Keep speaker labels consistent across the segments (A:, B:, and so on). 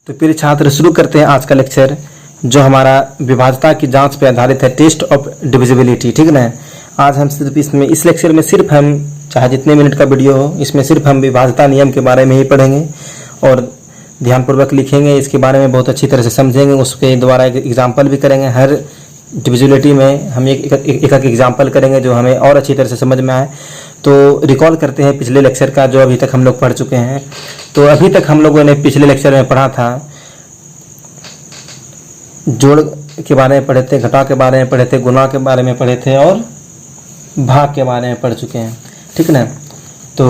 A: तो फिर छात्र शुरू करते हैं आज का लेक्चर, जो हमारा विभाज्यता की जांच पे आधारित है, टेस्ट ऑफ डिविजिबिलिटी। ठीक ना। आज हम सिर्फ इस लेक्चर में सिर्फ हम, चाहे जितने मिनट का वीडियो हो, इसमें सिर्फ हम विभाज्यता नियम के बारे में ही पढ़ेंगे और ध्यानपूर्वक लिखेंगे, इसके बारे में बहुत अच्छी तरह से समझेंगे, उसके द्वारा एक एग्जाम्पल भी करेंगे। हर डिविजिबिलिटी में हम एक एग्जाम्पल करेंगे जो हमें और अच्छी तरह से समझ में आए। तो रिकॉल करते हैं पिछले लेक्चर का जो अभी तक हम लोग पढ़ चुके हैं। तो अभी तक हम लोगों ने पिछले लेक्चर में पढ़ा था, जोड़ के बारे में पढ़े थे, घटाव के बारे में पढ़े थे, गुणा के बारे में पढ़े थे और भाग के बारे में पढ़ चुके हैं। ठीक ना। तो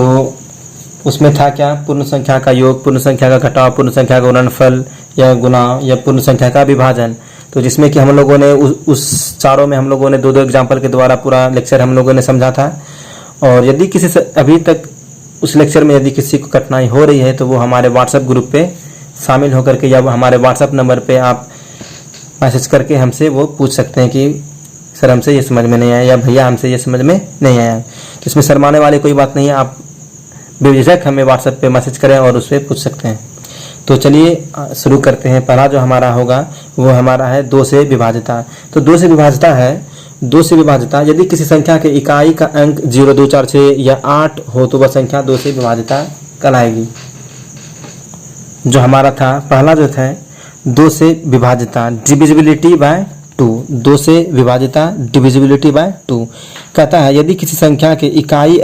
A: उसमें था क्या, पूर्ण संख्या का योग, पूर्ण संख्या का घटाव, पूर्ण संख्या का गुणनफल या गुणा या पूर्ण संख्या का विभाजन। तो जिसमें कि हम लोगों ने उस चारों में हम लोगों ने दो एग्जाम्पल के द्वारा पूरा लेक्चर हम लोगों ने समझा था। और यदि किसी से अभी तक उस लेक्चर में यदि किसी को कठिनाई हो रही है तो वो हमारे व्हाट्सएप ग्रुप पे शामिल होकर के या हमारे व्हाट्सएप नंबर पे आप मैसेज करके हमसे वो पूछ सकते हैं कि सर हमसे ये समझ में नहीं आया या भैया हमसे ये समझ में नहीं आया। तो इसमें शर्माने वाली कोई बात नहीं है, आप बेझिझक हमें व्हाट्सएप पे मैसेज करें और उससे पूछ सकते हैं। तो चलिए शुरू करते हैं। पहला जो हमारा होगा वो हमारा है 2 से विभाज्यता। तो 2 से विभाज्यता है, 2 से विभाज्यता यदि किसी संख्या के इकाई का अंक 0, 2, 4, 6 या 8 हो तो वह संख्या 2 से विभाज्यता कहलाएगी। जो हमारा था पहला जो था 2 से विभाज्यता, डिविजिबिलिटी बाय 2, 2 से विभाज्यता डिविजिबिलिटी बाय 2 कहता है यदि किसी संख्या के इकाई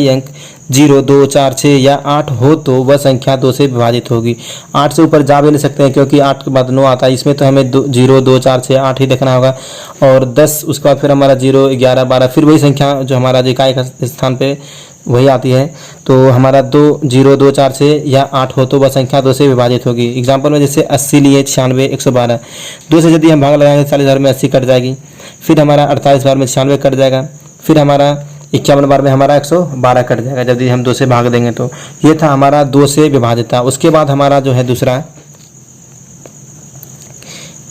A: अंक 0, 2, 4, 6 या 8 हो तो वह संख्या 2 से विभाजित होगी। 8 से ऊपर जा भी नहीं सकते हैं क्योंकि 8 के बाद 9 आता है, इसमें तो हमें 0, 2, 4, 6, 8 ही देखना होगा। और 10 उसके बाद फिर हमारा 0, 11, 12 फिर वही संख्या जो हमारा इकाई का स्थान पे वही आती है। तो हमारा 0, 2, 4, 6 या 8 हो तो वह संख्या 2 से विभाजित होगी। एग्जाम्पल में जैसे 80 लिए 96, 112, 2 से यदि हम भाग लगाएंगे 40,000 में 80 कट जाएगी, फिर हमारा 48,000 में 96 कट जाएगा, फिर हमारा 51 बार में हमारा 112 कट जाएगा जब हम 2 से भाग देंगे। तो ये था हमारा 2 से विभाज्यता। उसके बाद हमारा जो है दूसरा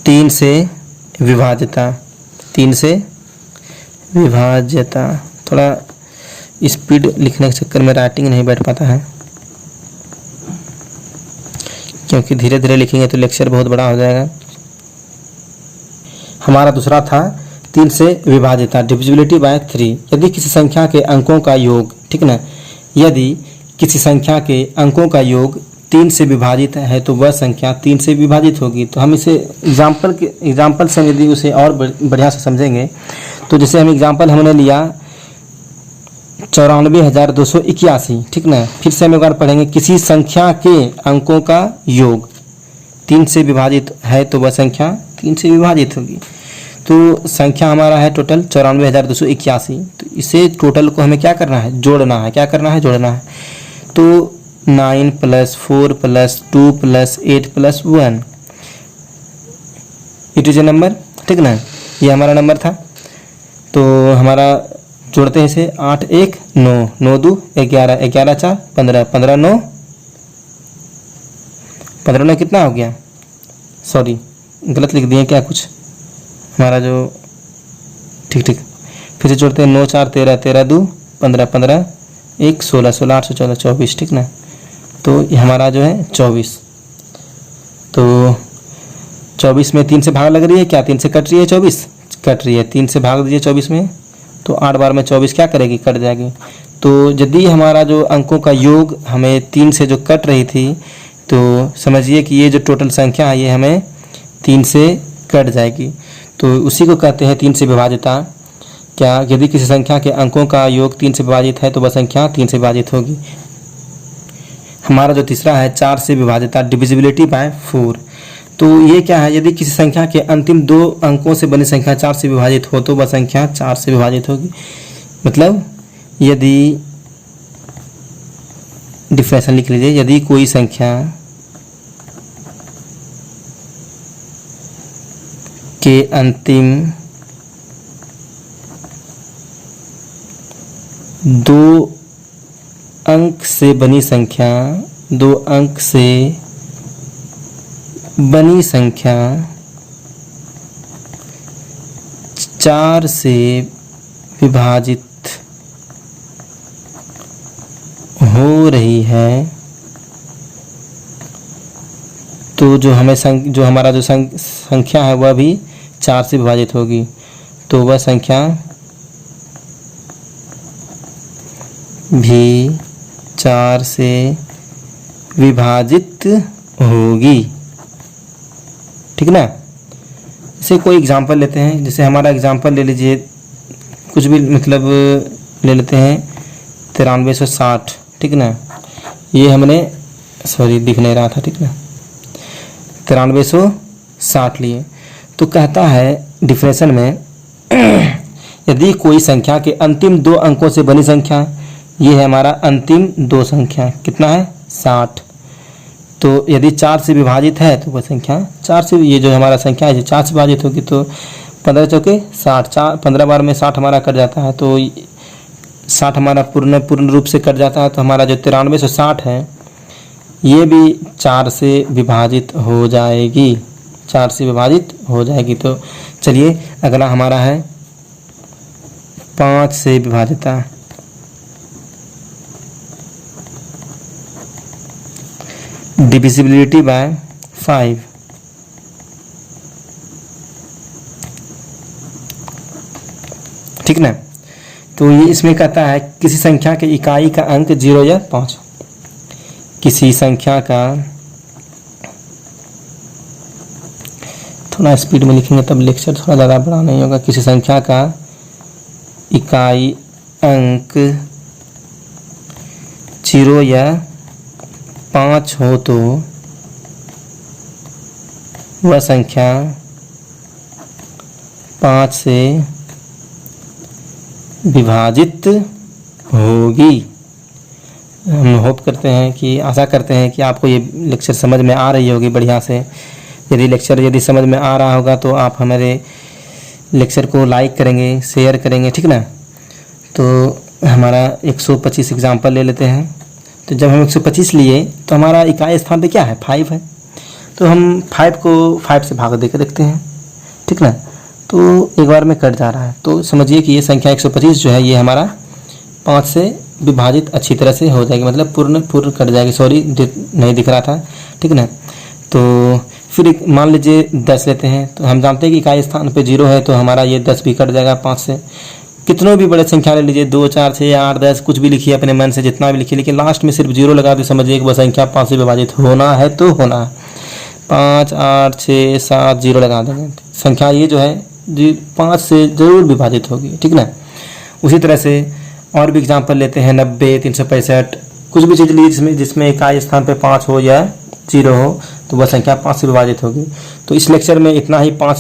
A: 3 से विभाज्यता। 3 से विभाज्यता, थोड़ा स्पीड लिखने के चक्कर में राइटिंग नहीं बैठ पाता है, क्योंकि धीरे धीरे लिखेंगे तो लेक्चर बहुत बड़ा हो जाएगा। हमारा दूसरा था 3 से विभाज्यता, डिविजिबिलिटी बाय 3 यदि किसी संख्या के अंकों का योग, ठीक ना, यदि किसी संख्या के अंकों का योग 3 से विभाजित है तो वह संख्या 3 से विभाजित होगी। तो हम इसे एग्जाम्पल से यदि उसे और बढ़िया से समझेंगे तो जैसे हम एग्जाम्पल हमने लिया 94,281, ठीक ना। फिर से हम एक बार पढ़ेंगे, किसी संख्या के अंकों का योग 3 से विभाजित है तो वह संख्या 3 से विभाजित होगी। तो संख्या हमारा है टोटल 94,281। तो इसे टोटल को हमें क्या करना है, जोड़ना है। क्या करना है, जोड़ना है। तो 9 + 4 + 2 + 8 + 1 इट इज ए नंबर, ठीक ना। ये हमारा नंबर था। तो हमारा जोड़ते हैं इसे, 8 1 9, 9 2 11, 11 4 15, 15 9, 15 9 कितना हो गया, सॉरी गलत लिख दिए क्या कुछ, हमारा जो ठीक फिर से जोड़ते हैं, 9 4 13, 13 2 15, 15 1 16, 16 8 14, 24, ठीक ना। तो ये हमारा जो है 24। तो 24 में 3 से भाग लग रही है क्या, 3 से कट रही है, 24 कट रही है, 3 से भाग दीजिए 24 में, तो 8 बार में 24 क्या करेगी, कट जाएगी। तो यदि हमारा जो अंकों का योग हमें 3 से जो कट रही थी तो समझिए कि ये जो टोटल संख्या है ये हमें 3 से कट जाएगी। तो उसी को कहते हैं 3 से विभाज्यता। क्या, यदि किसी संख्या के अंकों का योग 3 से विभाजित है तो वह संख्या 3 से विभाजित होगी। हमारा जो तीसरा है 4 से विभाज्यता, डिविजिबिलिटी बाय 4। तो ये क्या है, यदि किसी संख्या के अंतिम 2 अंकों से बनी संख्या 4 से विभाजित हो तो वह संख्या 4 से विभाजित होगी। मतलब यदि, डिफरेंशियल लिख लीजिए, यदि कोई संख्या के अंतिम 2 अंक से बनी संख्या, 2 अंक से बनी संख्या 4 से विभाजित हो रही है तो जो हमारा जो संख्या है वह भी 4 से विभाजित होगी, तो वह संख्या भी 4 से विभाजित होगी। ठीक ना। इसे कोई एग्जांपल लेते हैं, जैसे हमारा एग्जांपल ले लीजिए, कुछ भी मतलब ले लेते हैं 9360। ठीक ना। ये हमने दिख नहीं रहा था। ठीक ना, 9360 लिए। तो कहता है डिफरेंशन में यदि कोई संख्या के अंतिम 2 अंकों से बनी संख्या, ये है हमारा अंतिम 2 संख्या, कितना है 60, तो यदि 4 से विभाजित है तो वह संख्या 4 से, ये जो हमारा संख्या है 4 से विभाजित होगी, तो 15 चौके 60, 15 बार में 60 हमारा कट जाता है, तो 60 हमारा पूर्ण रूप से कट जाता है, तो हमारा जो 9360 है ये भी 4 से विभाजित हो जाएगी, 4 से विभाजित हो जाएगी। तो चलिए अगला हमारा है 5 से विभाजिता। Divisibility bye 5। ठीक ना। तो ये इसमें कहता है किसी संख्या के इकाई का अंक 0 या 5, किसी संख्या का, थोड़ा स्पीड में लिखेंगे तब लेक्चर थोड़ा ज़्यादा बड़ा नहीं होगा। किसी संख्या का इकाई अंक 0 या 5 हो तो वह संख्या 5 से विभाजित होगी। हम होप करते हैं कि, आशा करते हैं कि आपको ये लेक्चर समझ में आ रही होगी बढ़िया से। यदि समझ में आ रहा होगा तो आप हमारे लेक्चर को लाइक करेंगे, शेयर करेंगे। ठीक ना। तो हमारा 125 एग्जाम्पल ले लेते हैं। तो जब हम 125 लिए तो हमारा इकाई स्थान पे क्या है 5 है, तो हम 5 को 5 से भाग देकर देखते हैं। ठीक ना। तो एक बार में कट जा रहा है, तो समझिए कि ये संख्या 125 जो है ये हमारा 5 से विभाजित अच्छी तरह से हो जाएगी, मतलब पूर्ण कट जाएगी। सॉरी नहीं दिख रहा था। ठीक ना। तो फिर मान लीजिए 10 लेते हैं, तो हम जानते हैं कि इकाई स्थान पे 0 है, तो हमारा ये 10 भी कट जाएगा 5 से। कितनों भी बड़े संख्या ले लीजिए, 2, 4, 6, 8, 10, कुछ भी लिखिए अपने मन से, जितना भी लिखिए, लेकिन लास्ट में सिर्फ 0 लगा दे, समझिए कि वह संख्या 5 से विभाजित होना है तो होना है। 5, 8, 6, 7 0 लगा देंगे, संख्या ये जो है 5 से जरूर विभाजित होगी। ठीक ना। उसी तरह से और भी एग्जाम्पल लेते हैं 90, 365, कुछ भी चीज़ लीजिए जिसमें इकाई स्थान पे 5 हो या 0 हो तो वह संख्या 5 से विभाजित होगी। तो इस लेक्चर में इतना ही, 5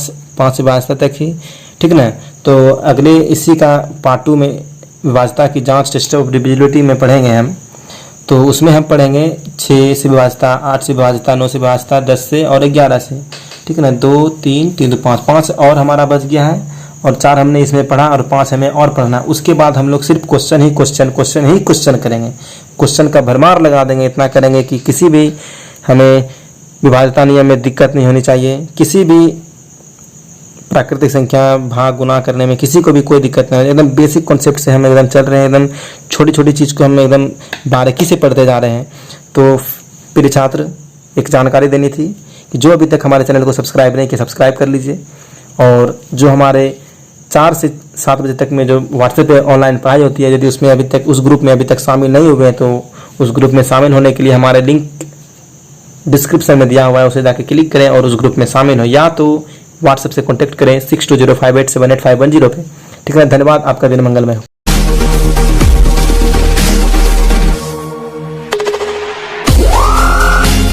A: से विभाजित तक ही। ठीक ना। तो अगले इसी का पार्ट 2 में विभाजिता की जांच, टेस्ट ऑफ डिविजिबिलिटी में पढ़ेंगे हम। तो उसमें हम पढ़ेंगे 6 से विभाजिता, 8 से विभाजिता, 9 से विभाजिता, 10 से और 11 से। ठीक है ना। 2, 3, 3 तो 5 और हमारा बच गया है, और 4 हमने इसमें पढ़ा और 5 हमें और पढ़ना। उसके बाद हम लोग सिर्फ क्वेश्चन ही क्वेश्चन करेंगे, क्वेश्चन का भरमार लगा देंगे। इतना करेंगे कि किसी भी हमें विभाजिता नियम में दिक्कत नहीं होनी चाहिए, किसी भी प्राकृतिक संख्या भाग गुना करने में किसी को भी कोई दिक्कत नहीं है। एकदम बेसिक कॉन्सेप्ट से हम एकदम चल रहे हैं, एकदम छोटी छोटी चीज़ को हम एकदम बारीकी से पढ़ते जा रहे हैं। तो प्रिय छात्र, एक जानकारी देनी थी कि जो अभी तक हमारे चैनल को सब्सक्राइब नहीं किया, सब्सक्राइब कर लीजिए। और जो हमारे 4 से 7 बजे तक में जो व्हाट्सएप पे ऑनलाइन पढ़ाई होती है, यदि उसमें अभी तक उस ग्रुप में अभी तक शामिल नहीं हुए हैं तो उस ग्रुप में शामिल होने के लिए हमारे लिंक डिस्क्रिप्शन में दिया हुआ है, उसे जाके क्लिक करें और उस ग्रुप में शामिल हो, या तो व्हाट्सएप से कॉन्टैक्ट करें 6205878510 पे। ठीक है। धन्यवाद। आपका दिन मंगलमय हो।